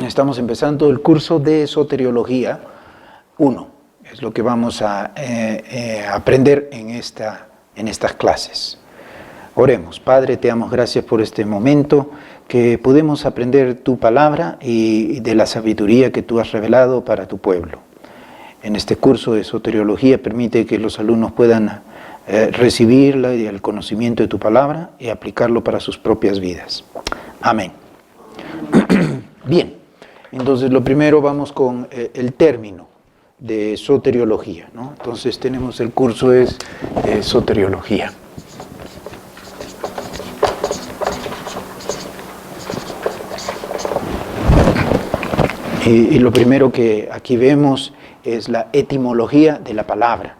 Estamos empezando el curso de Soteriología 1. Es lo que vamos a aprender en estas clases. Oremos. Padre, te damos gracias por este momento que podemos aprender tu palabra y de la sabiduría que tú has revelado para tu pueblo. En este curso de Soteriología permite que los alumnos puedan recibirla y el conocimiento de tu palabra y aplicarlo para sus propias vidas. Amén. Bien, entonces lo primero vamos con el término de soteriología, ¿no? Entonces tenemos el curso es soteriología. Y lo primero que aquí vemos es la etimología de la palabra.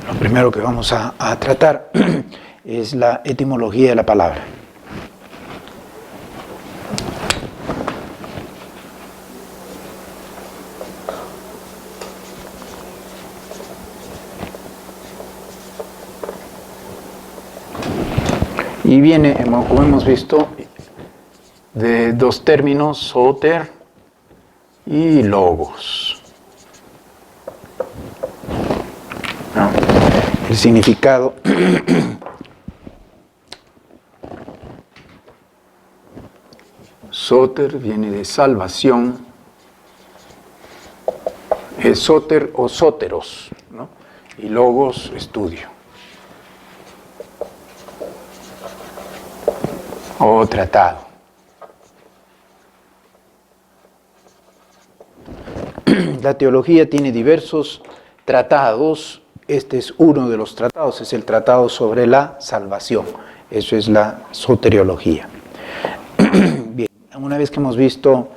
Lo primero que vamos a tratar es la etimología de la palabra. Y viene, como hemos visto, de dos términos, soter y logos. ¿No? El significado soter viene de salvación, es soter o sóteros, ¿no? Y logos, estudio o tratado. La teología tiene diversos tratados. Este es uno de los tratados, es el tratado sobre la salvación. Eso es la soteriología. Bien, una vez que hemos visto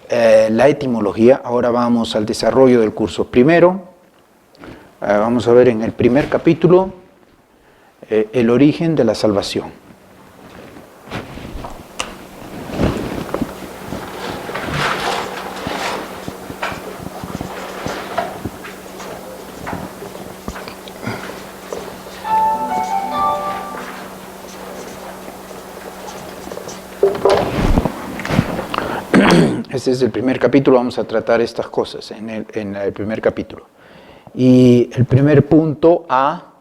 la etimología, ahora vamos al desarrollo del curso. Primero, vamos a ver en el primer capítulo el origen de la salvación. Este es el primer capítulo, vamos a tratar estas cosas en el primer capítulo. Y el primer punto A,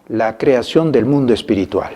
la creación del mundo espiritual.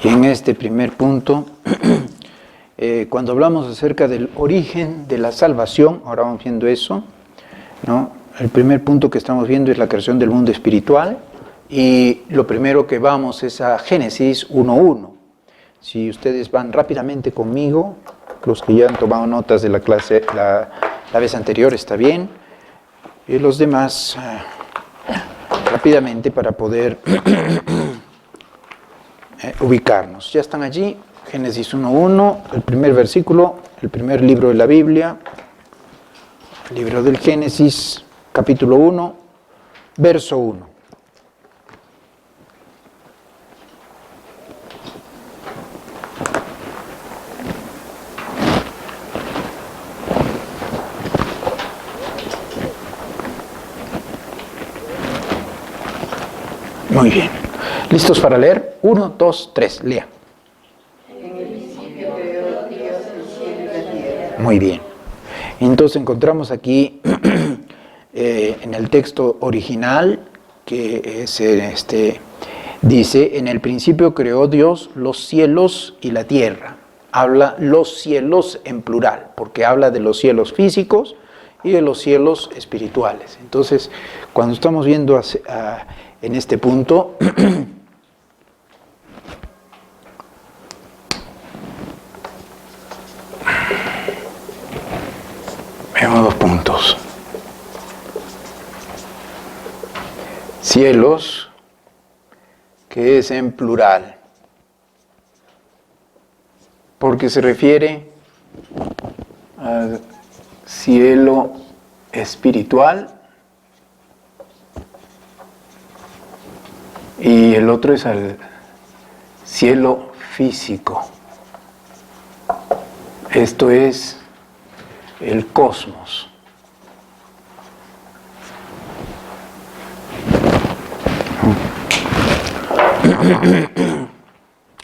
Y en este primer punto, cuando hablamos acerca del origen de la salvación, ahora vamos viendo eso, ¿no? El primer punto que estamos viendo es la creación del mundo espiritual, y lo primero que vamos es a Génesis 1:1. Si ustedes van rápidamente conmigo, los que ya han tomado notas de la clase la vez anterior, está bien, y los demás rápidamente para poder ubicarnos. Ya están allí, Génesis 1:1, el primer versículo, el primer libro de la Biblia, el libro del Génesis, capítulo 1, verso 1. Muy bien. ¿Listos para leer? 1, 2, 3. Lea. En el principio creó Dios el cielo y la tierra. Muy bien. Entonces encontramos aquí en el texto original que es dice, en el principio creó Dios los cielos y la tierra. Habla los cielos en plural, porque habla de los cielos físicos y de los cielos espirituales. Entonces, cuando estamos viendo en este punto, vemos dos puntos. Cielos que es en plural, porque se refiere al cielo espiritual y el otro es al cielo físico. Esto es el cosmos.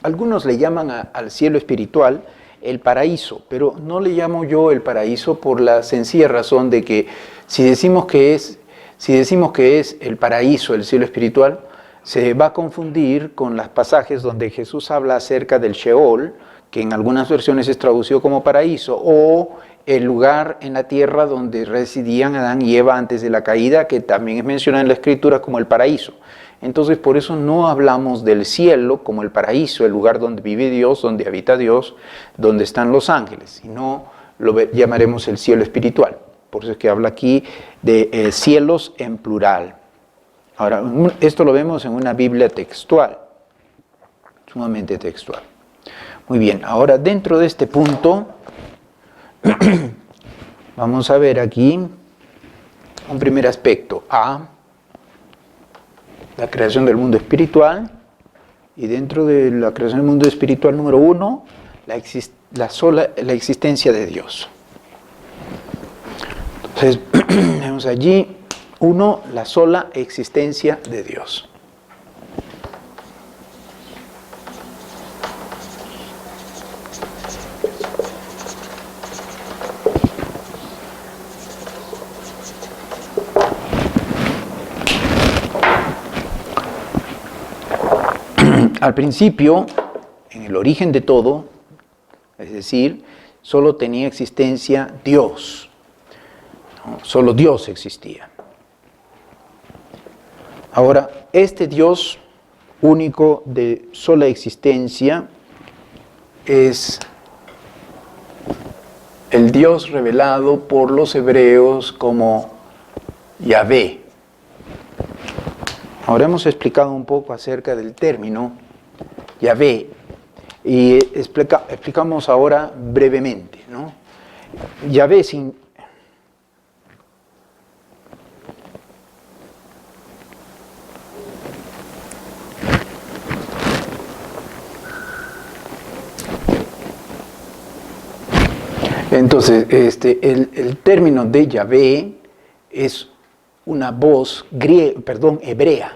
Algunos le llaman al cielo espiritual el paraíso, pero no le llamo yo el paraíso por la sencilla razón de que si decimos que es el paraíso, el cielo espiritual, se va a confundir con los pasajes donde Jesús habla acerca del Sheol, que en algunas versiones es traducido como paraíso, o el lugar en la tierra donde residían Adán y Eva antes de la caída, que también es mencionado en la Escritura como el paraíso. Entonces, por eso no hablamos del cielo como el paraíso, el lugar donde vive Dios, donde habita Dios, donde están los ángeles, sino lo llamaremos el cielo espiritual. Por eso es que habla aquí de cielos en plural. Ahora, esto lo vemos en una Biblia textual, sumamente textual. Muy bien, ahora dentro de este punto, vamos a ver aquí un primer aspecto, la creación del mundo espiritual, y dentro de la creación del mundo espiritual número 1, la existencia de Dios. Entonces, vemos allí, 1, la sola existencia de Dios. Al principio, en el origen de todo, es decir, solo tenía existencia Dios, ¿no? Solo Dios existía. Ahora, este Dios único de sola existencia es el Dios revelado por los hebreos como Yahvé. Ahora hemos explicado un poco acerca del término Yahvé y explicamos ahora brevemente, ¿no? Yahvé Entonces, el término de Yahvé es una voz hebrea.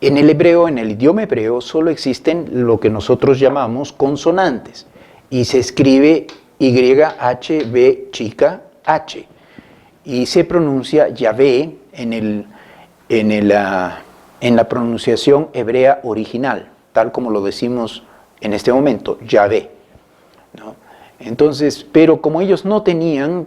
En el hebreo, en el idioma hebreo, solo existen lo que nosotros llamamos consonantes y se escribe YHV chica H y se pronuncia Yahvé en la pronunciación hebrea original, tal como lo decimos en este momento, Yahvé, ¿no? Entonces, pero como ellos no tenían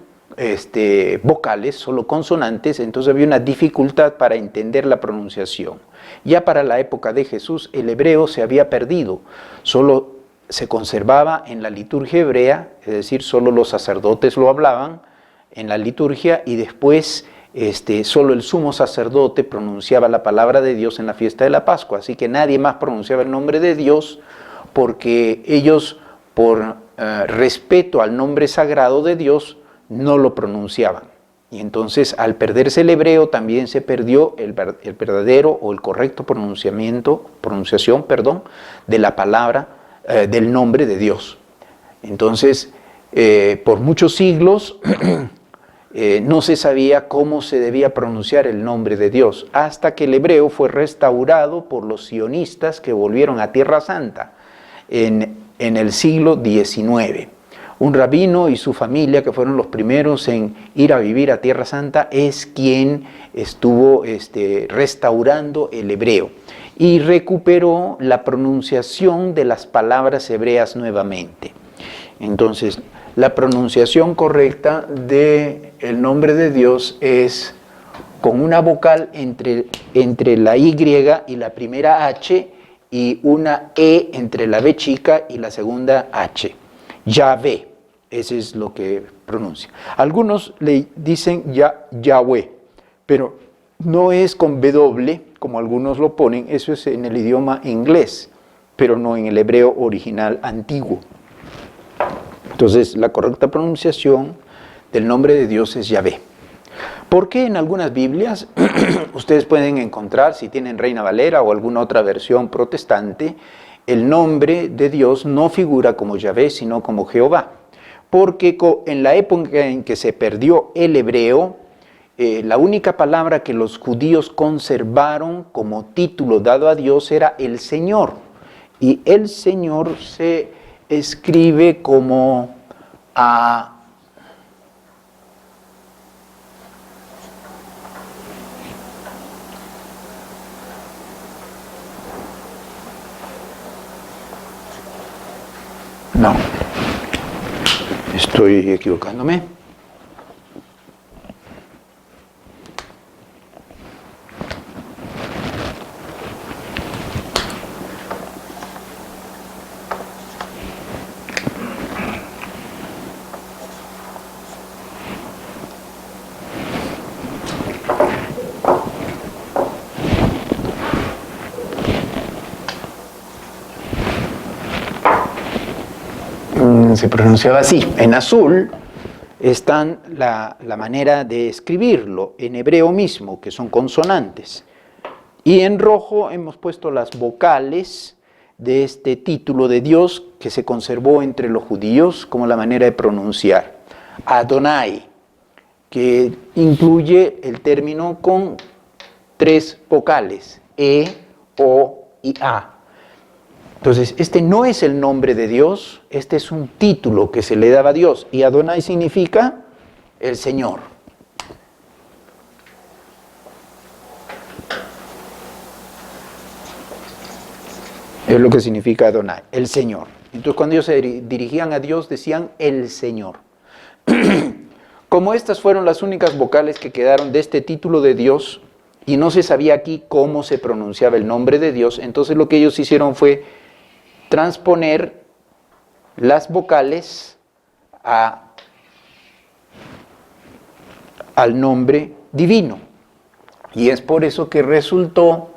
vocales, solo consonantes, entonces había una dificultad para entender la pronunciación. Ya para la época de Jesús, el hebreo se había perdido, solo se conservaba en la liturgia hebrea, es decir, solo los sacerdotes lo hablaban en la liturgia y después solo el sumo sacerdote pronunciaba la palabra de Dios en la fiesta de la Pascua, así que nadie más pronunciaba el nombre de Dios porque ellos, por respeto al nombre sagrado de Dios, no lo pronunciaban. Y entonces, al perderse el hebreo, también se perdió el verdadero o el correcto pronunciación de la palabra, del nombre de Dios. Entonces, por muchos siglos no se sabía cómo se debía pronunciar el nombre de Dios, hasta que el hebreo fue restaurado por los sionistas que volvieron a Tierra Santa en el siglo XIX. Un rabino y su familia, que fueron los primeros en ir a vivir a Tierra Santa, es quien estuvo restaurando el hebreo y recuperó la pronunciación de las palabras hebreas nuevamente. Entonces, la pronunciación correcta del nombre de Dios es con una vocal entre la Y y la primera H y una E entre la B chica y la segunda H. Yahvé, ese es lo que pronuncia. Algunos le dicen Yahweh, pero no es con W, como algunos lo ponen, eso es en el idioma inglés, pero no en el hebreo original antiguo. Entonces, la correcta pronunciación del nombre de Dios es Yahvé. ¿Por qué en algunas Biblias ustedes pueden encontrar, si tienen Reina Valera o alguna otra versión protestante, el nombre de Dios no figura como Yahvé, sino como Jehová? Porque en la época en que se perdió el hebreo, la única palabra que los judíos conservaron como título dado a Dios era el Señor. Y el Señor se escribe como no, estoy equivocándome. Se pronunciaba así. En azul están la manera de escribirlo, en hebreo mismo, que son consonantes. Y en rojo hemos puesto las vocales de este título de Dios que se conservó entre los judíos como la manera de pronunciar. Adonai, que incluye el término con 3 vocales, E, O y A. Entonces, este no es el nombre de Dios, este es un título que se le daba a Dios. Y Adonai significa el Señor. Es lo que significa Adonai, el Señor. Entonces, cuando ellos se dirigían a Dios, decían el Señor. Como estas fueron las únicas vocales que quedaron de este título de Dios, y no se sabía aquí cómo se pronunciaba el nombre de Dios, entonces lo que ellos hicieron fue transponer las vocales al nombre divino. Y es por eso que resultó,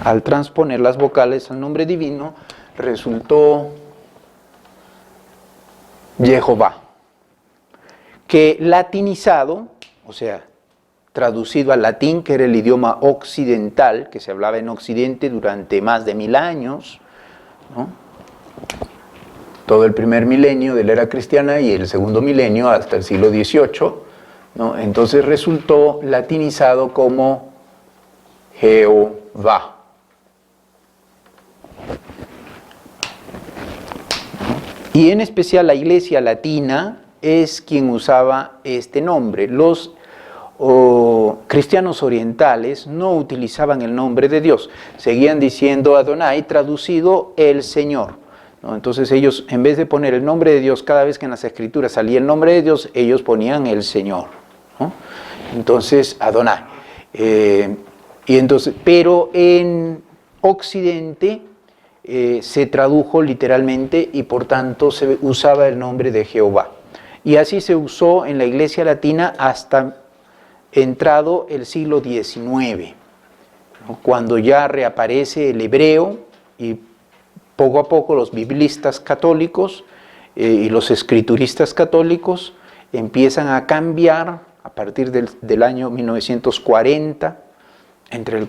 al transponer las vocales al nombre divino, resultó Jehová, que latinizado, o sea, traducido al latín, que era el idioma occidental, que se hablaba en Occidente durante más de 1000 años, ¿no? Todo el primer milenio de la era cristiana y el segundo milenio hasta el siglo XVIII, ¿no? Entonces resultó latinizado como Jehová. Y en especial la Iglesia latina es quien usaba este nombre. Los cristianos orientales no utilizaban el nombre de Dios, seguían diciendo Adonai, traducido el Señor, ¿no? Entonces ellos, en vez de poner el nombre de Dios cada vez que en las escrituras salía el nombre de Dios, ellos ponían el Señor, ¿no? Entonces Adonai. Pero en Occidente se tradujo literalmente y por tanto se usaba el nombre de Jehová. Y así se usó en la Iglesia latina hasta entrado el siglo XIX, ¿no? Cuando ya reaparece el hebreo y poco a poco los biblistas católicos y los escrituristas católicos empiezan a cambiar a partir del año 1940, entre el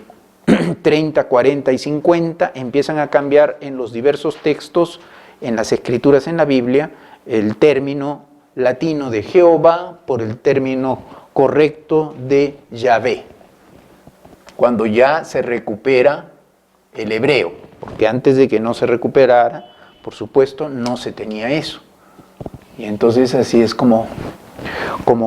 30, 40 y 50, empiezan a cambiar en los diversos textos, en las escrituras en la Biblia, el término latino de Jehová por el término correcto de Yahvé, cuando ya se recupera el hebreo, porque antes de que no se recuperara, por supuesto, no se tenía eso. Y entonces así es como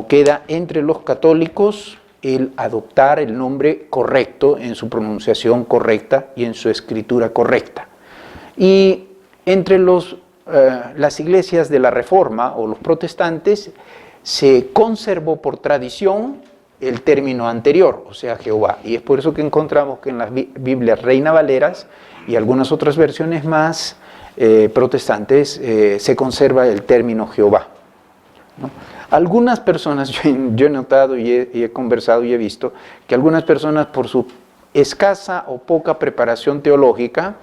queda entre los católicos el adoptar el nombre correcto en su pronunciación correcta y en su escritura correcta. Y entre las iglesias de la Reforma o los protestantes se conservó por tradición el término anterior, o sea, Jehová. Y es por eso que encontramos que en las Biblias Reina Valeras y algunas otras versiones más protestantes se conserva el término Jehová, ¿no? Algunas personas, yo he notado y he conversado y he visto que algunas personas por su escasa o poca preparación teológica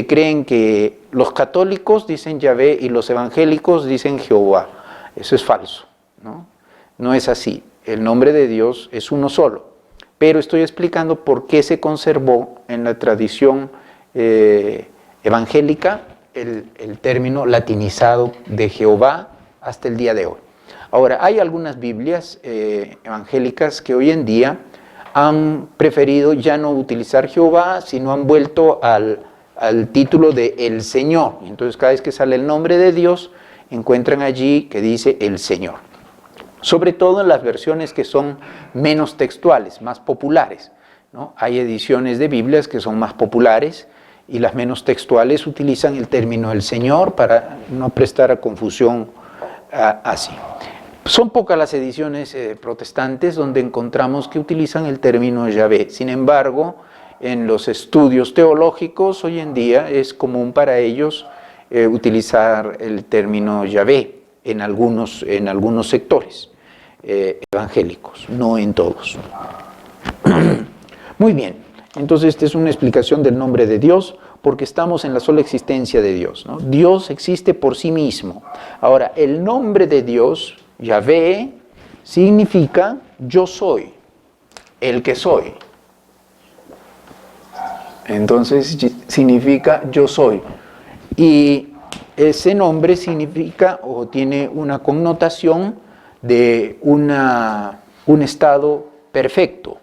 creen que los católicos dicen Yahvé y los evangélicos dicen Jehová. Eso es falso, ¿no? No es así. El nombre de Dios es uno solo. Pero estoy explicando por qué se conservó en la tradición evangélica el término latinizado de Jehová hasta el día de hoy. Ahora, hay algunas Biblias evangélicas que hoy en día han preferido ya no utilizar Jehová, sino han vuelto al título de el Señor. Entonces, cada vez que sale el nombre de Dios, encuentran allí que dice el Señor. Sobre todo en las versiones que son menos textuales, más populares, ¿no? Hay ediciones de Biblias que son más populares y las menos textuales utilizan el término el Señor para no prestar a confusión así. Son pocas las ediciones protestantes donde encontramos que utilizan el término Yahvé. Sin embargo, en los estudios teológicos hoy en día es común para ellos utilizar el término Yahvé en algunos sectores evangélicos, no en todos. Muy bien, entonces esta es una explicación del nombre de Dios, porque estamos en la sola existencia de Dios, ¿no? Dios existe por sí mismo. Ahora, el nombre de Dios, Yahvé, significa yo soy, el que soy. Entonces significa yo soy. Y ese nombre significa o tiene una connotación de un estado perfecto,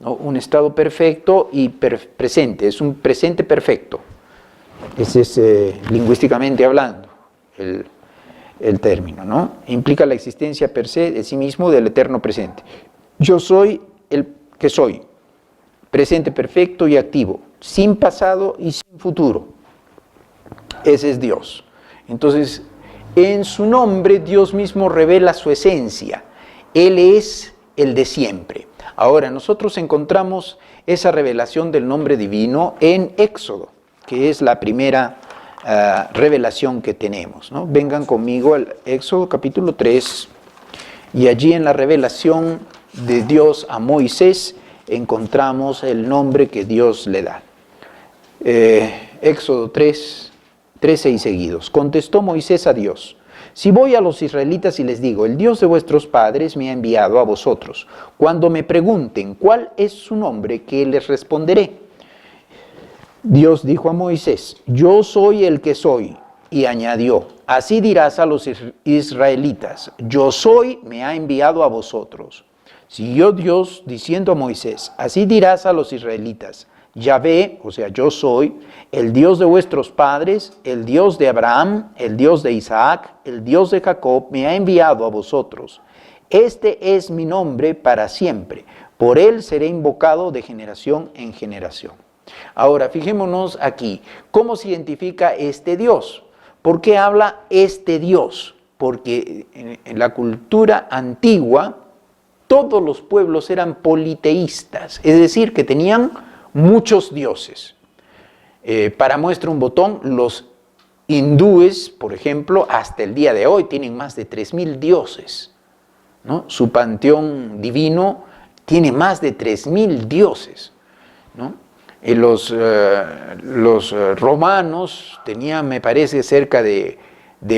¿no? Un estado perfecto y presente, es un presente perfecto. Ese es lingüísticamente hablando el término, ¿no? Implica la existencia per se de sí mismo del eterno presente. Yo soy el que soy, presente perfecto y activo, sin pasado y sin futuro. Ese es Dios. Entonces, en su nombre Dios mismo revela su esencia. Él es el de siempre. Ahora, nosotros encontramos esa revelación del nombre divino en Éxodo, que es la primera revelación que tenemos, ¿no? Vengan conmigo al Éxodo capítulo 3, y allí en la revelación de Dios a Moisés encontramos el nombre que Dios le da. Éxodo 3, 13 y seguidos. Contestó Moisés a Dios: si voy a los israelitas y les digo, el Dios de vuestros padres me ha enviado a vosotros, cuando me pregunten cuál es su nombre, ¿qué les responderé? Dios dijo a Moisés: yo soy el que soy. Y añadió: así dirás a los israelitas, yo soy, me ha enviado a vosotros. Siguió Dios diciendo a Moisés: así dirás a los israelitas, Yahvé, o sea, yo soy, el Dios de vuestros padres, el Dios de Abraham, el Dios de Isaac, el Dios de Jacob, me ha enviado a vosotros. Este es mi nombre para siempre, por él seré invocado de generación en generación. Ahora, fijémonos aquí, ¿cómo se identifica este Dios? ¿Por qué habla este Dios? Porque en la cultura antigua, todos los pueblos eran politeístas, es decir, que tenían muchos dioses. Para muestra un botón, los hindúes, por ejemplo, hasta el día de hoy tienen más de 3.000 dioses, ¿no? Su panteón divino tiene más de 3.000 dioses, ¿no? Los romanos tenían, me parece, cerca de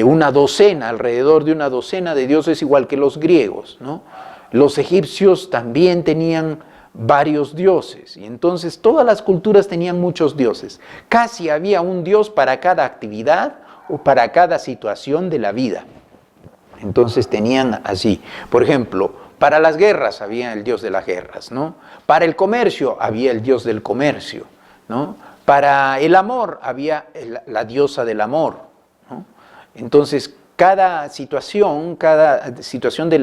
una docena, alrededor de una docena de dioses, igual que los griegos, ¿no? Los egipcios también tenían varios dioses, y entonces todas las culturas tenían muchos dioses. Casi había un dios para cada actividad o para cada situación de la vida. Entonces tenían así, por ejemplo, para las guerras había el dios de las guerras, ¿no? Para el comercio había el dios del comercio, ¿no? Para el amor había la diosa del amor, ¿no? Entonces, cada situación de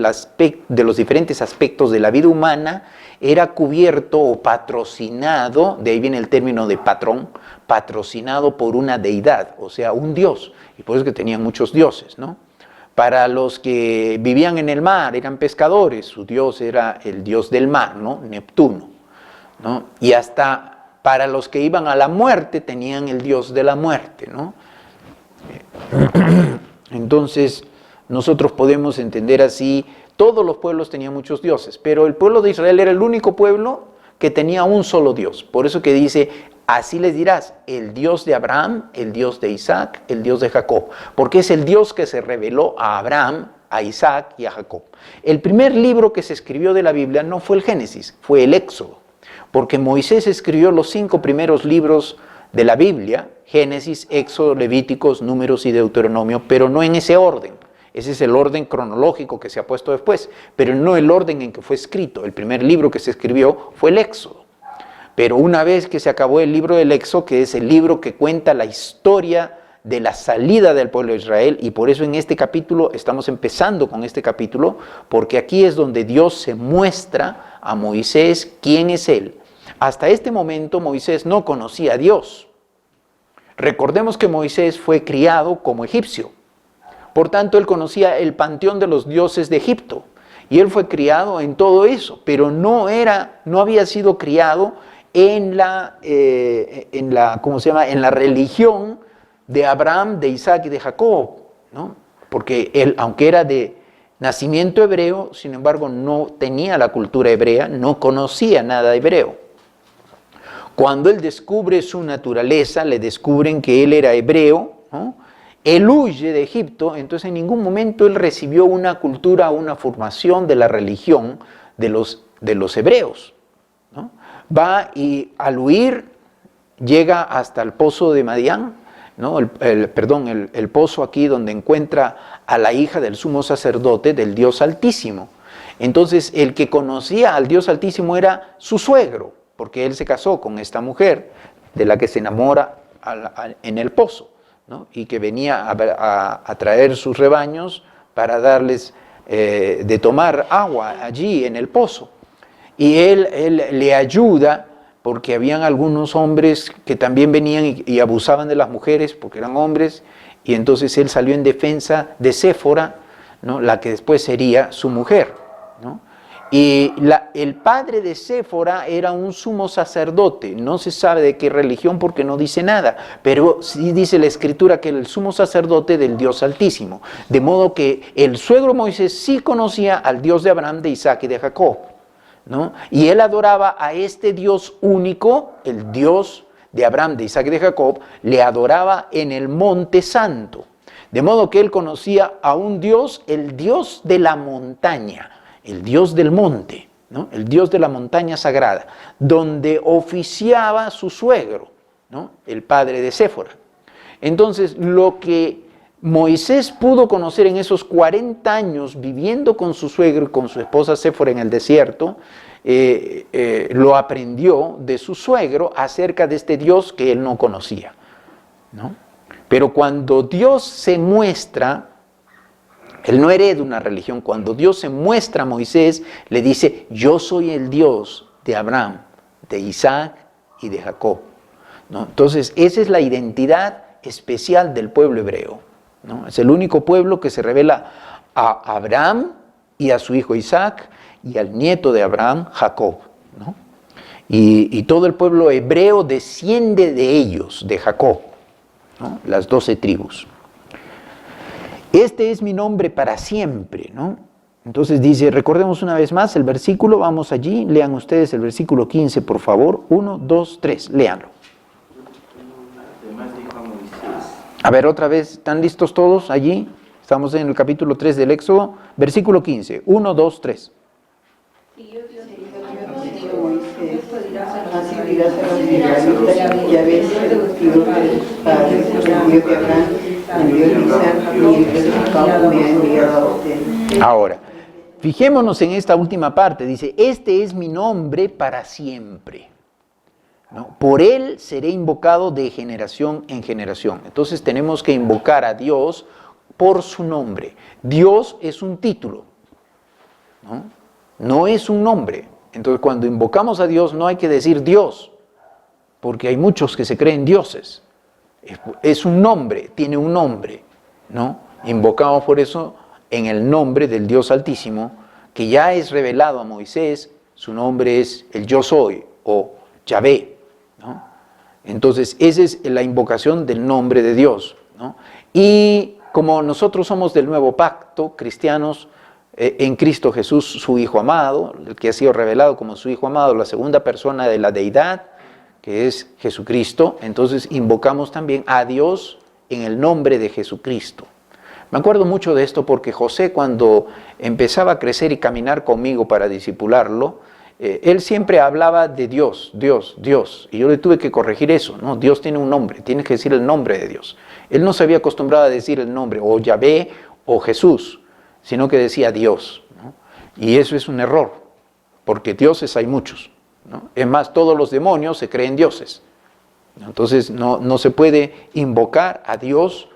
los diferentes aspectos de la vida humana era cubierto o patrocinado, de ahí viene el término de patrón, patrocinado por una deidad, o sea, un dios, y por eso que tenían muchos dioses, ¿no? Para los que vivían en el mar, eran pescadores, su dios era el dios del mar, ¿no? Neptuno, ¿no? Y hasta para los que iban a la muerte tenían el dios de la muerte, ¿no? Entonces, nosotros podemos entender así, todos los pueblos tenían muchos dioses, pero el pueblo de Israel era el único pueblo que tenía un solo Dios. Por eso que dice, así les dirás, el Dios de Abraham, el Dios de Isaac, el Dios de Jacob, porque es el Dios que se reveló a Abraham, a Isaac y a Jacob. El primer libro que se escribió de la Biblia no fue el Génesis, fue el Éxodo, porque Moisés escribió los 5 primeros libros de la Biblia, Génesis, Éxodo, Levíticos, Números y Deuteronomio, pero no en ese orden. Ese es el orden cronológico que se ha puesto después, pero no el orden en que fue escrito. El primer libro que se escribió fue el Éxodo. Pero una vez que se acabó el libro del Éxodo, que es el libro que cuenta la historia de la salida del pueblo de Israel, y por eso en este capítulo, estamos empezando con este capítulo, porque aquí es donde Dios se muestra a Moisés quién es Él. Hasta este momento Moisés no conocía a Dios. Recordemos que Moisés fue criado como egipcio. Por tanto, él conocía el panteón de los dioses de Egipto. Y él fue criado en todo eso, pero no había sido criado en la religión de Abraham, de Isaac y de Jacob, ¿no? Porque él, aunque era de nacimiento hebreo, sin embargo no tenía la cultura hebrea, no conocía nada hebreo. Cuando él descubre su naturaleza, le descubren que él era hebreo, ¿no? Él huye de Egipto, entonces en ningún momento él recibió una cultura, una formación de la religión de los hebreos, ¿no? Va y al huir llega hasta el pozo de Madián, ¿no? el pozo aquí donde encuentra a la hija del sumo sacerdote del Dios Altísimo. Entonces el que conocía al Dios Altísimo era su suegro, porque él se casó con esta mujer de la que se enamora en el pozo, ¿no? Y que venía a traer sus rebaños para darles de tomar agua allí en el pozo. Y él le ayuda porque habían algunos hombres que también venían y abusaban de las mujeres porque eran hombres, y entonces él salió en defensa de Séfora, ¿no? La que después sería su mujer, ¿no? Y el padre de Séfora era un sumo sacerdote, no se sabe de qué religión porque no dice nada, pero sí dice la escritura que era el sumo sacerdote del Dios Altísimo, de modo que el suegro Moisés sí conocía al Dios de Abraham, de Isaac y de Jacob, ¿no? Y él adoraba a este Dios único, el Dios de Abraham, de Isaac y de Jacob, le adoraba en el Monte Santo, de modo que él conocía a un Dios, el Dios de la montaña, el Dios del monte, ¿no? El Dios de la montaña sagrada, donde oficiaba su suegro, ¿no? El padre de Séfora. Entonces, lo que Moisés pudo conocer en esos 40 años viviendo con su suegro y con su esposa Séfora en el desierto, lo aprendió de su suegro acerca de este Dios que él no conocía, ¿no? Pero cuando Dios se muestra, él no hereda una religión. Cuando Dios se muestra a Moisés, le dice, yo soy el Dios de Abraham, de Isaac y de Jacob, ¿no? Entonces, esa es la identidad especial del pueblo hebreo, ¿no? Es el único pueblo que se revela a Abraham y a su hijo Isaac y al nieto de Abraham, Jacob, ¿no? Y todo el pueblo hebreo desciende de ellos, de Jacob, ¿no? Las 12 tribus. Este es mi nombre para siempre, ¿no? Entonces dice, recordemos una vez más el versículo, vamos allí, lean ustedes el versículo 15, por favor. 1, 2, 3, léanlo. A ver, otra vez, ¿están listos todos allí? Estamos en el capítulo 3 del Éxodo, versículo 15, 1, 2, 3. Así dirás a los israelitas, ya ves, el Dios de tus padres, el Dios de Abraham, el Dios de Isaac y el Dios de Jacob me ha enviado a ustedes. Ahora, fijémonos en esta última parte, dice, este es mi nombre para siempre, ¿no? Por él seré invocado de generación en generación. Entonces tenemos que invocar a Dios por su nombre. Dios es un título, ¿no? No es un nombre. Entonces, cuando invocamos a Dios, no hay que decir Dios, porque hay muchos que se creen dioses. Es un nombre, tiene un nombre, ¿no? Invocamos por eso en el nombre del Dios Altísimo, que ya es revelado a Moisés. Su nombre es el Yo Soy, o Yahvé, ¿no? Entonces, esa es la invocación del nombre de Dios, ¿no? Y como nosotros somos del nuevo pacto, cristianos, en Cristo Jesús, su Hijo amado, el que ha sido revelado como su Hijo amado, la segunda persona de la deidad, que es Jesucristo, entonces invocamos también a Dios en el nombre de Jesucristo. Me acuerdo mucho de esto porque José, cuando empezaba a crecer y caminar conmigo para discipularlo, él siempre hablaba de Dios, Dios, Dios, y yo le tuve que corregir eso, ¿no? Dios tiene un nombre, tienes que decir el nombre de Dios. Él no se había acostumbrado a decir el nombre, o Yahvé, o Jesús, sino que decía Dios, ¿no? Y eso es un error, porque dioses hay muchos, ¿no? Es más, todos los demonios se creen dioses. Entonces no se puede invocar a Dios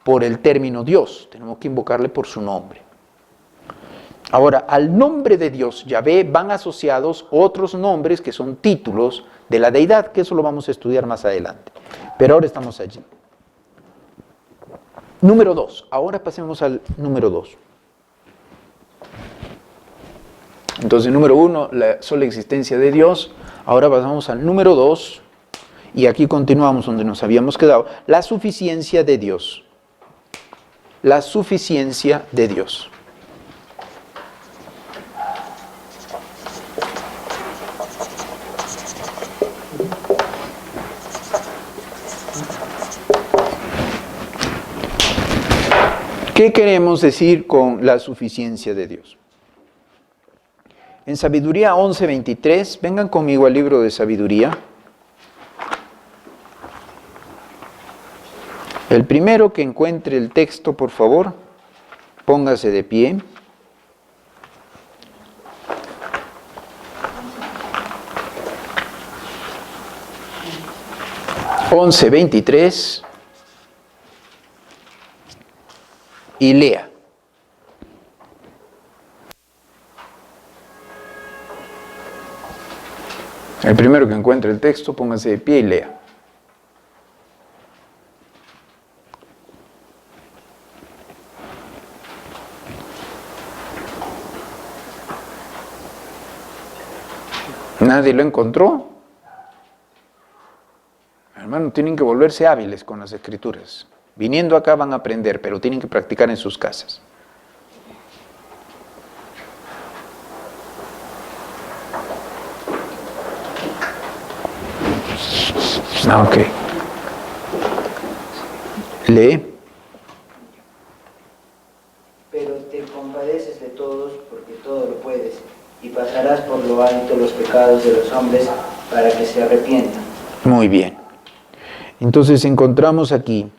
por el término Dios, tenemos que invocarle por su nombre. Ahora, al nombre de Dios, Yahvé, van asociados otros nombres que son títulos de la deidad, que eso lo vamos a estudiar más adelante. Pero ahora estamos allí. Número 2. Ahora pasemos al número 2. Entonces, número 1, la sola existencia de Dios. Ahora pasamos al número 2. Y aquí continuamos donde nos habíamos quedado. La suficiencia de Dios. La suficiencia de Dios. ¿Qué queremos decir con la suficiencia de Dios? En Sabiduría 11:23, vengan conmigo al libro de Sabiduría. El primero que encuentre el texto, por favor, póngase de pie. Once 23 y lea. El primero que encuentre el texto, póngase de pie y lea. ¿Nadie lo encontró? Hermano, tienen que volverse hábiles con las escrituras. Viniendo acá van a aprender, pero tienen que practicar en sus casas. Ok. Lee. Pero te compadeces de todos porque todo lo puedes, y pasarás por lo alto los pecados de los hombres para que se arrepientan. Muy bien. Entonces encontramos aquí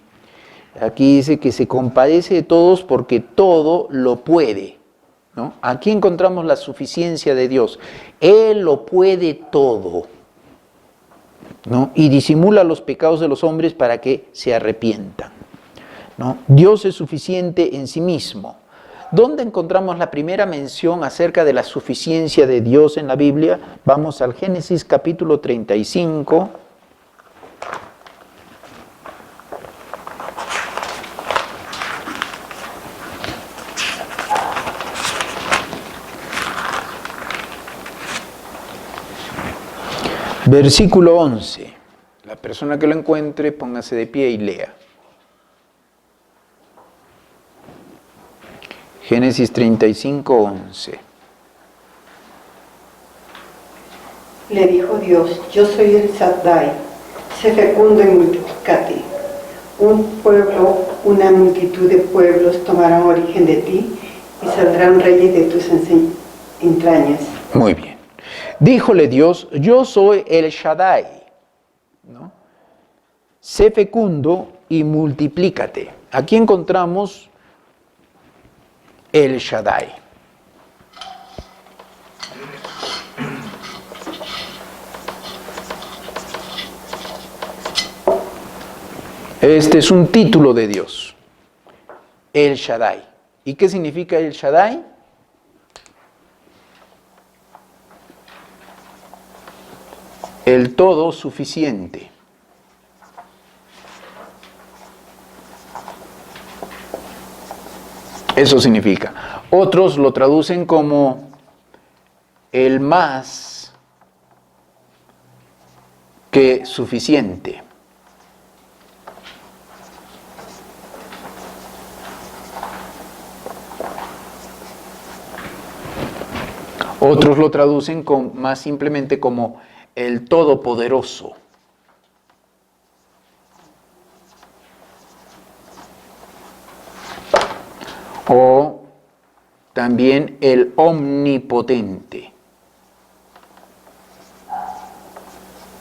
dice que se compadece de todos porque todo lo puede, ¿no? Aquí encontramos la suficiencia de Dios. Él lo puede todo, ¿no? Y disimula los pecados de los hombres para que se arrepientan, ¿no? Dios es suficiente en sí mismo. ¿Dónde encontramos la primera mención acerca de la suficiencia de Dios en la Biblia? Vamos al Génesis capítulo 35. Versículo 11. La persona que lo encuentre, póngase de pie y lea. Génesis 35, 11. Le dijo Dios, yo soy el Shaddai, sé fecundo y multiplicate. Un pueblo, una multitud de pueblos tomarán origen de ti y saldrán reyes de tus entrañas. Muy bien. Díjole Dios, yo soy el Shaddai, ¿no? Sé fecundo y multiplícate. Aquí encontramos el Shaddai. Este es un título de Dios, el Shaddai. ¿Y qué significa el Shaddai? El todo suficiente. Eso significa. Otros lo traducen como el más que suficiente. Otros lo traducen más simplemente como el Todopoderoso. O también el Omnipotente.